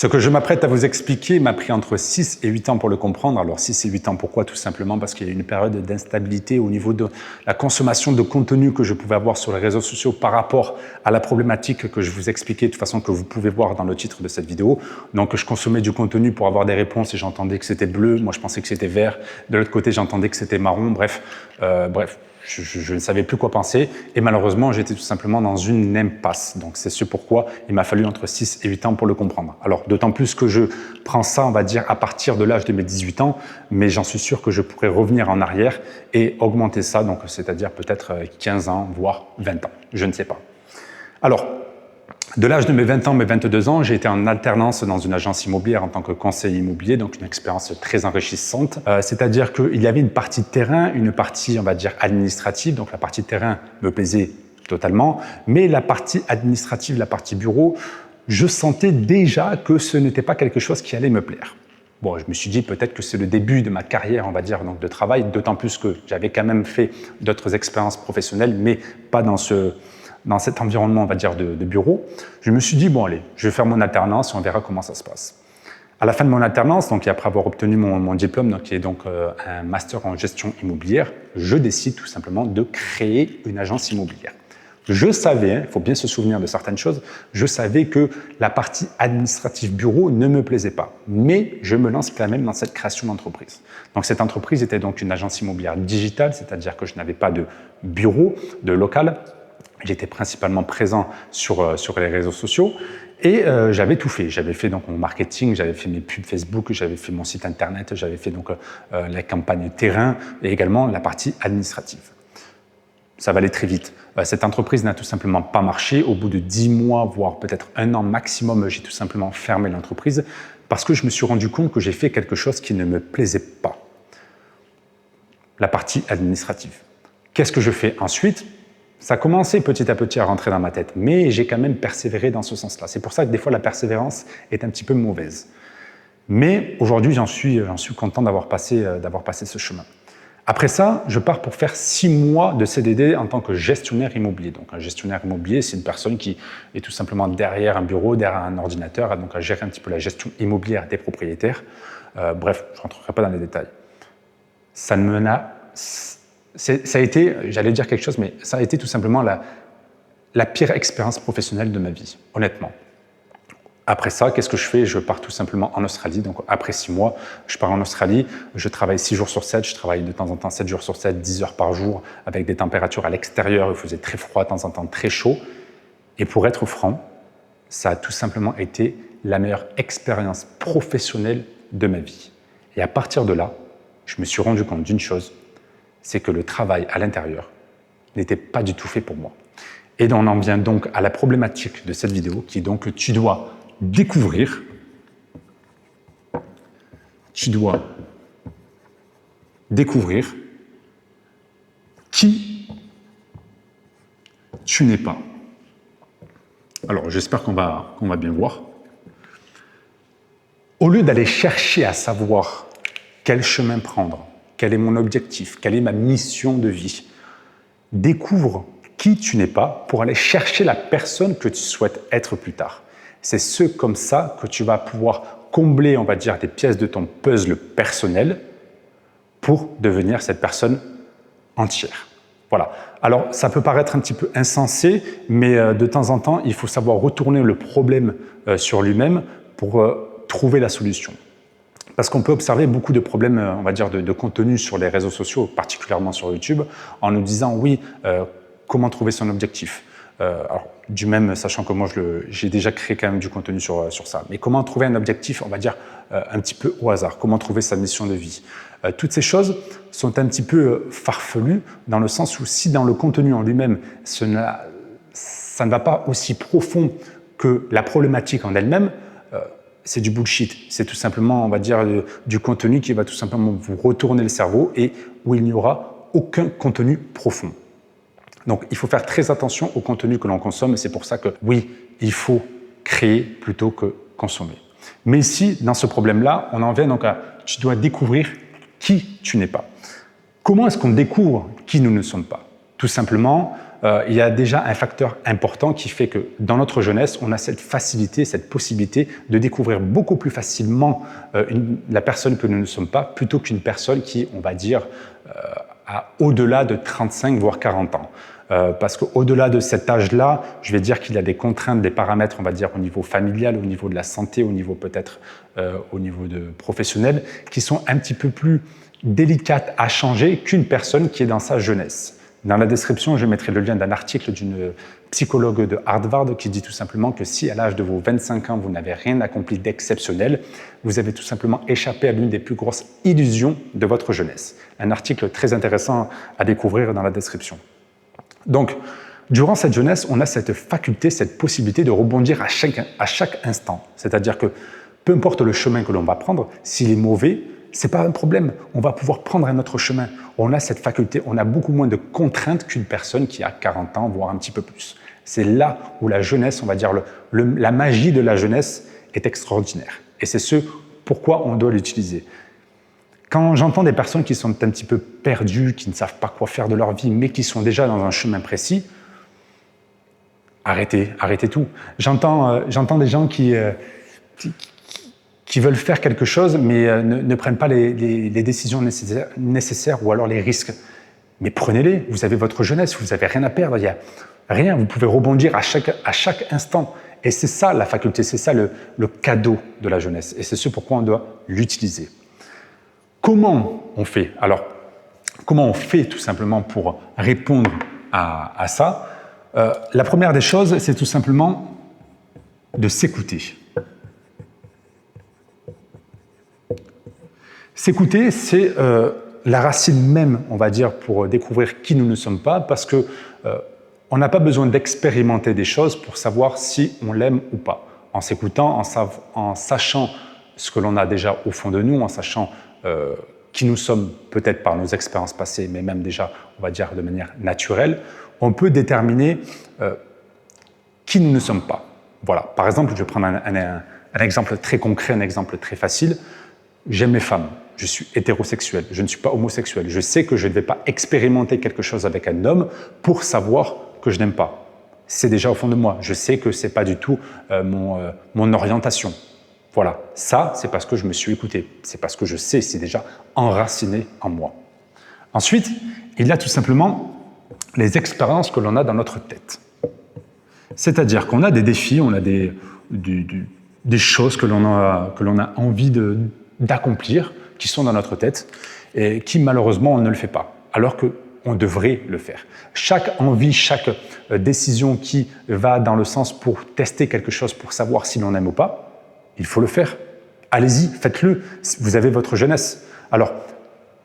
Ce que je m'apprête à vous expliquer m'a pris entre 6 et 8 ans pour le comprendre. Alors 6 et 8 ans, pourquoi? Tout simplement parce qu'il y a eu une période d'instabilité au niveau de la consommation de contenu que je pouvais avoir sur les réseaux sociaux par rapport à la problématique que je vous expliquais, de toute façon que vous pouvez voir dans le titre de cette vidéo. Donc je consommais du contenu pour avoir des réponses et j'entendais que c'était bleu, moi je pensais que c'était vert, de l'autre côté j'entendais que c'était marron, bref. Je ne savais plus quoi penser et malheureusement, j'étais tout simplement dans une impasse. Donc, c'est ce pourquoi il m'a fallu entre 6 et 8 ans pour le comprendre. Alors, d'autant plus que je prends ça, on va dire, à partir de l'âge de mes 18 ans, mais j'en suis sûr que je pourrais revenir en arrière et augmenter ça, donc c'est-à-dire peut-être 15 ans, voire 20 ans. Je ne sais pas. Alors, de l'âge de mes 20 ans, mes 22 ans, j'ai été en alternance dans une agence immobilière en tant que conseiller immobilier, donc une expérience très enrichissante. C'est-à-dire qu'il y avait une partie de terrain, une partie, on va dire, administrative. Donc la partie de terrain me plaisait totalement, mais la partie administrative, la partie bureau, je sentais déjà que ce n'était pas quelque chose qui allait me plaire. Bon, je me suis dit peut-être que c'est le début de ma carrière, on va dire, donc de travail, d'autant plus que j'avais quand même fait d'autres expériences professionnelles, mais pas dans cet environnement, on va dire, de bureau. Je me suis dit, bon allez, je vais faire mon alternance et on verra comment ça se passe. À la fin de mon alternance, donc, et après avoir obtenu mon diplôme, donc, qui est donc un master en gestion immobilière, je décide tout simplement de créer une agence immobilière. Je savais, il faut bien se souvenir de certaines choses, je savais que la partie administrative bureau ne me plaisait pas, mais je me lance quand même dans cette création d'entreprise. Donc cette entreprise était donc une agence immobilière digitale, c'est-à-dire que je n'avais pas de bureau, de local. J'étais principalement présent sur les réseaux sociaux et j'avais tout fait. J'avais fait donc mon marketing, j'avais fait mes pubs Facebook, j'avais fait mon site internet, j'avais fait donc la campagne terrain et également la partie administrative. Ça va aller très vite. Cette entreprise n'a tout simplement pas marché. Au bout de 10 mois, voire peut-être 1 an maximum, j'ai tout simplement fermé l'entreprise parce que je me suis rendu compte que j'ai fait quelque chose qui ne me plaisait pas. La partie administrative. Qu'est-ce que je fais ensuite ? Ça a commencé petit à petit à rentrer dans ma tête, mais j'ai quand même persévéré dans ce sens-là. C'est pour ça que des fois, la persévérance est un petit peu mauvaise. Mais aujourd'hui, j'en suis content d'avoir passé ce chemin. Après ça, je pars pour faire 6 mois de CDD en tant que gestionnaire immobilier. Donc, un gestionnaire immobilier, c'est une personne qui est tout simplement derrière un bureau, derrière un ordinateur, donc à gérer un petit peu la gestion immobilière des propriétaires. Bref, je ne rentrerai pas dans les détails. Ça a été, j'allais dire quelque chose, mais ça a été tout simplement la pire expérience professionnelle de ma vie, honnêtement. Après ça, qu'est-ce que je fais? Je pars tout simplement en Australie. Donc, après 6 mois, je pars en Australie. Je travaille 6 jours sur 7. Je travaille de temps en temps 7 jours sur 7, 10 heures par jour, avec des températures à l'extérieur. Il faisait très froid, de temps en temps très chaud. Et pour être franc, ça a tout simplement été la meilleure expérience professionnelle de ma vie. Et à partir de là, je me suis rendu compte d'une chose, c'est que le travail à l'intérieur n'était pas du tout fait pour moi. Et on en vient donc à la problématique de cette vidéo, qui est donc que tu dois découvrir qui tu n'es pas. Alors, j'espère qu'on va bien voir. Au lieu d'aller chercher à savoir quel chemin prendre, quel est mon objectif, quelle est ma mission de vie, découvre qui tu n'es pas pour aller chercher la personne que tu souhaites être plus tard. C'est comme ça que tu vas pouvoir combler, on va dire, des pièces de ton puzzle personnel pour devenir cette personne entière. Voilà. Alors, ça peut paraître un petit peu insensé, mais de temps en temps, il faut savoir retourner le problème sur lui-même pour trouver la solution. Parce qu'on peut observer beaucoup de problèmes, on va dire, de contenu sur les réseaux sociaux, particulièrement sur YouTube, en nous disant, oui, comment trouver son objectif? Alors, du même, sachant que moi, j'ai déjà créé quand même du contenu sur ça. Mais comment trouver un objectif, on va dire, un petit peu au hasard? Comment trouver sa mission de vie? Toutes ces choses sont un petit peu farfelues, dans le sens où si dans le contenu en lui-même, ça ne va pas aussi profond que la problématique en elle-même, c'est du bullshit. C'est tout simplement, on va dire, du contenu qui va tout simplement vous retourner le cerveau et où il n'y aura aucun contenu profond. Donc, il faut faire très attention au contenu que l'on consomme et c'est pour ça que, oui, il faut créer plutôt que consommer. Mais ici, dans ce problème-là, on en vient donc à tu dois découvrir qui tu n'es pas. Comment est-ce qu'on découvre qui nous ne sommes pas? Tout Tout simplement, il y a déjà un facteur important qui fait que dans notre jeunesse, on a cette facilité, cette possibilité de découvrir beaucoup plus facilement la personne que nous ne sommes pas, plutôt qu'une personne qui, on va dire, a au-delà de 35 voire 40 ans. Parce qu'au-delà de cet âge-là, je vais dire qu'il y a des contraintes, des paramètres, on va dire, au niveau familial, au niveau de la santé, au niveau peut-être au niveau de professionnel, qui sont un petit peu plus délicates à changer qu'une personne qui est dans sa jeunesse. Dans la description, je mettrai le lien d'un article d'une psychologue de Harvard qui dit tout simplement que si à l'âge de vos 25 ans, vous n'avez rien accompli d'exceptionnel, vous avez tout simplement échappé à l'une des plus grosses illusions de votre jeunesse. Un article très intéressant à découvrir dans la description. Donc, durant cette jeunesse, on a cette faculté, cette possibilité de rebondir à chaque instant. C'est-à-dire que peu importe le chemin que l'on va prendre, s'il est mauvais, ce n'est pas un problème. On va pouvoir prendre un autre chemin. On a cette faculté, on a beaucoup moins de contraintes qu'une personne qui a 40 ans, voire un petit peu plus. C'est là où la jeunesse, on va dire, la magie de la jeunesse est extraordinaire. Et c'est ce pourquoi on doit l'utiliser. Quand j'entends des personnes qui sont un petit peu perdues, qui ne savent pas quoi faire de leur vie, mais qui sont déjà dans un chemin précis, arrêtez tout. J'entends des gens qui veulent faire quelque chose, mais ne prennent pas les décisions nécessaires ou alors les risques. Mais prenez-les, vous avez votre jeunesse, vous n'avez rien à perdre, il n'y a rien, vous pouvez rebondir à chaque instant. Et c'est ça la faculté, c'est ça le cadeau de la jeunesse. Et c'est ce pourquoi on doit l'utiliser. Comment on fait? Alors, comment on fait tout simplement pour répondre à ça? La première des choses, c'est tout simplement de s'écouter. S'écouter, c'est la racine même, on va dire, pour découvrir qui nous ne sommes pas, parce que on n'a pas besoin d'expérimenter des choses pour savoir si on l'aime ou pas. En s'écoutant, en sachant ce que l'on a déjà au fond de nous, en sachant qui nous sommes peut-être par nos expériences passées, mais même déjà, on va dire, de manière naturelle, on peut déterminer qui nous ne sommes pas. Voilà. Par exemple, je vais prendre un exemple très concret, un exemple très facile. J'aime les femmes, je suis hétérosexuel, je ne suis pas homosexuel. Je sais que je ne vais pas expérimenter quelque chose avec un homme pour savoir que je n'aime pas. C'est déjà au fond de moi. Je sais que ce n'est pas du tout mon orientation. Voilà, ça, c'est parce que je me suis écouté. C'est parce que je sais, c'est déjà enraciné en moi. Ensuite, il y a tout simplement les expériences que l'on a dans notre tête. C'est-à-dire qu'on a des défis, on a des choses que l'on a envie d'accomplir, qui sont dans notre tête, et qui malheureusement, on ne le fait pas, alors qu'on devrait le faire. Chaque envie, chaque décision qui va dans le sens pour tester quelque chose, pour savoir si l'on aime ou pas, il faut le faire. Allez-y, faites-le. Vous avez votre jeunesse. Alors,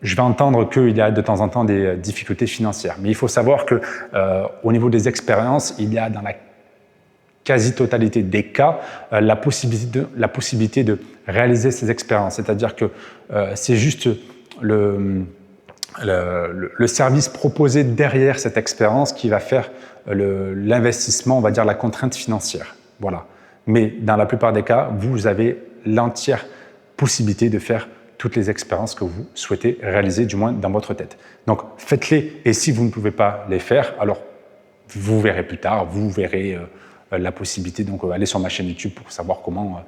je vais entendre qu'il y a de temps en temps des difficultés financières, mais il faut savoir qu'au niveau des expériences, il y a dans la quasi-totalité des cas la possibilité de réaliser ces expériences. C'est-à-dire que c'est juste le service proposé derrière cette expérience qui va faire l'investissement, on va dire la contrainte financière. Voilà. Mais dans la plupart des cas, vous avez l'entière possibilité de faire toutes les expériences que vous souhaitez réaliser, du moins dans votre tête. Donc, faites-les. Et si vous ne pouvez pas les faire, alors vous verrez plus tard, vous verrez la possibilité. Donc, allez sur ma chaîne YouTube pour savoir comment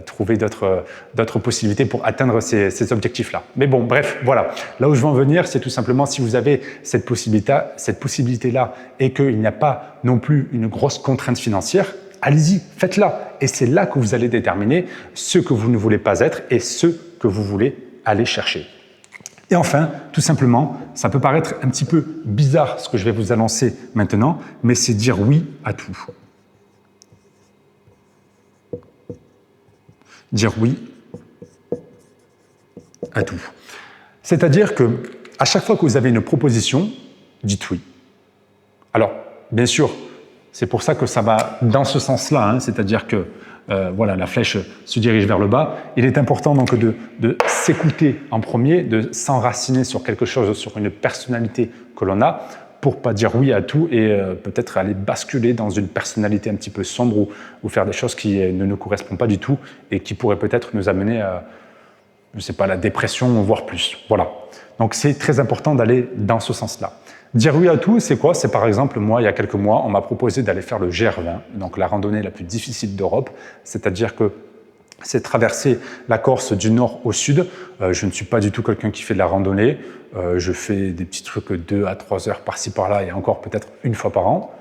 trouver d'autres possibilités pour atteindre ces objectifs-là. Mais bon, bref, voilà. Là où je veux en venir, c'est tout simplement si vous avez cette possibilité-là et qu'il n'y a pas non plus une grosse contrainte financière, allez-y, faites-la. Et c'est là que vous allez déterminer ce que vous ne voulez pas être et ce que vous voulez aller chercher. Et enfin, tout simplement, ça peut paraître un petit peu bizarre ce que je vais vous annoncer maintenant, mais c'est dire oui à tout. Dire oui à tout. C'est-à-dire que à chaque fois que vous avez une proposition, dites oui. Alors, bien sûr, c'est pour ça que ça va dans ce sens-là, hein, c'est-à-dire que voilà, la flèche se dirige vers le bas. Il est important donc de s'écouter en premier, de s'enraciner sur quelque chose, sur une personnalité que l'on a, pour pas dire oui à tout et peut-être aller basculer dans une personnalité un petit peu sombre ou faire des choses qui ne nous correspondent pas du tout et qui pourraient peut-être nous amener je sais pas, la dépression, voire plus. Voilà. Donc, c'est très important d'aller dans ce sens-là. Dire oui à tout, c'est quoi? C'est par exemple, moi, il y a quelques mois, on m'a proposé d'aller faire le GR20, donc la randonnée la plus difficile d'Europe, c'est-à-dire que c'est traverser la Corse du nord au sud. Je ne suis pas du tout quelqu'un qui fait de la randonnée. Je fais des petits trucs 2 à 3 heures par-ci par-là et encore peut-être une fois par an.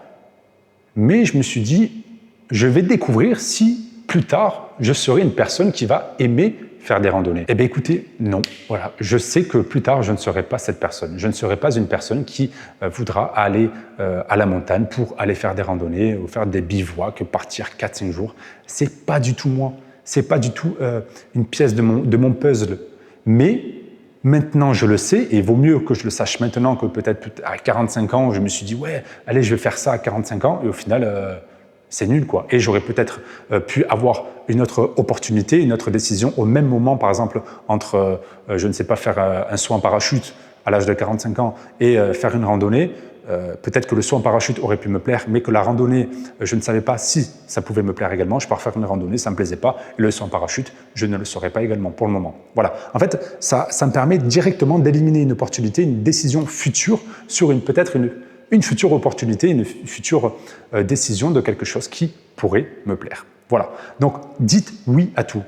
Mais je me suis dit, je vais découvrir si plus tard, je serai une personne qui va aimer faire des randonnées. Eh bien écoutez, non. Voilà. Je sais que plus tard, je ne serai pas cette personne. Je ne serai pas une personne qui voudra aller à la montagne pour aller faire des randonnées ou faire des bivouacs, partir 4-5 jours. C'est pas du tout moi. C'est pas du tout une pièce de mon puzzle. Mais maintenant, je le sais, et il vaut mieux que je le sache maintenant que peut-être à 45 ans, je me suis dit, ouais, allez, je vais faire ça à 45 ans, et au final, c'est nul, quoi. Et j'aurais peut-être pu avoir une autre opportunité, une autre décision au même moment, par exemple, entre, je ne sais pas, faire un saut en parachute à l'âge de 45 ans et faire une randonnée. Peut-être que le saut en parachute aurait pu me plaire, mais que la randonnée, je ne savais pas si ça pouvait me plaire également. Je pars faire une randonnée, ça ne me plaisait pas. Et le saut en parachute, je ne le saurais pas également pour le moment. Voilà. En fait, ça me permet directement d'éliminer une opportunité, une décision future sur peut-être une future opportunité, une future décision de quelque chose qui pourrait me plaire. Voilà. Donc, dites oui à tout.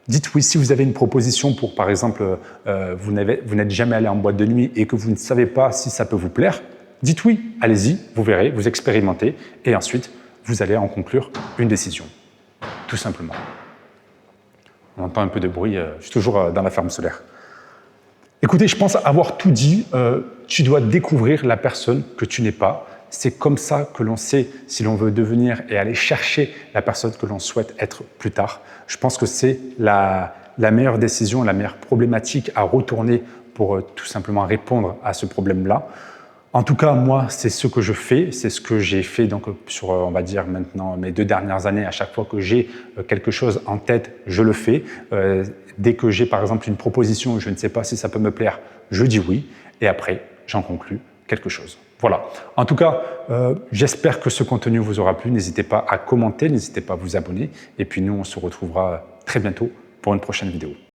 Dites oui si vous avez une proposition pour, par exemple, vous n'êtes jamais allé en boîte de nuit et que vous ne savez pas si ça peut vous plaire. Dites oui, allez-y, vous verrez, vous expérimentez et ensuite, vous allez en conclure une décision. Tout simplement. On entend un peu de bruit, je suis toujours dans la ferme solaire. Écoutez, je pense avoir tout dit. Tu dois découvrir la personne que tu n'es pas. C'est comme ça que l'on sait si l'on veut devenir et aller chercher la personne que l'on souhaite être plus tard. Je pense que c'est la meilleure décision, la meilleure problématique à retourner pour tout simplement répondre à ce problème-là. En tout cas, moi, c'est ce que je fais, c'est ce que j'ai fait donc, sur, on va dire maintenant, mes 2 dernières années. À chaque fois que j'ai quelque chose en tête, je le fais. Dès que j'ai par exemple une proposition, je ne sais pas si ça peut me plaire, je dis oui. Et après, j'en conclus quelque chose. Voilà. En tout cas, j'espère que ce contenu vous aura plu. N'hésitez pas à commenter, n'hésitez pas à vous abonner. Et puis nous, on se retrouvera très bientôt pour une prochaine vidéo.